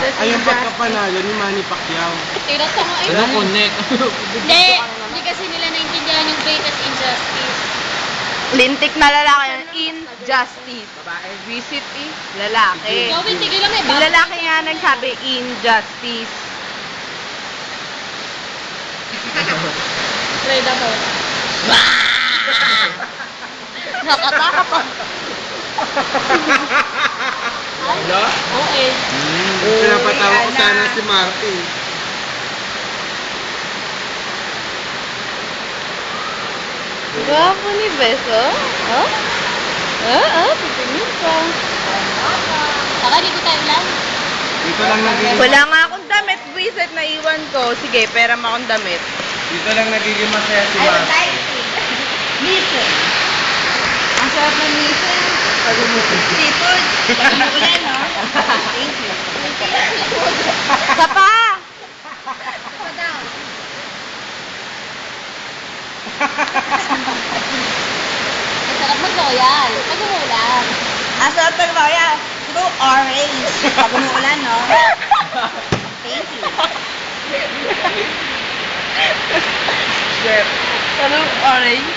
Ay, yung pagkapanalo ni Manny Pacquiao. Tirot mo eh. Ano connect? Hindi kasi nila naintindihan yung greatest injustice. Lintik na lalaki yung injustice. Visit lalaki. Gawin, sige lang eh. Yung lalaki nga nagsabi, injustice. Reda mo. Nakatakot pa. Wala? Okay. Pinapatawa ko sana si Marty. Gwapo ni Beso. Oh? Titingin ka. Saka dito tayo lang. Dito lang nagiging... Wala nga akong damit, visit na iwan ko. Sige, pera mo akong damit. Dito lang nagiging masaya si Marty. Listen. Ang sarap ng listen. Seafood. Pag-umuulan, no? Thank you. Sa pa! Sa daw. Masarap mag-royal. Pag umulan. Ang sarap ng royal. True orange. Pag umuulan, no? Thank you. Chef. True orange.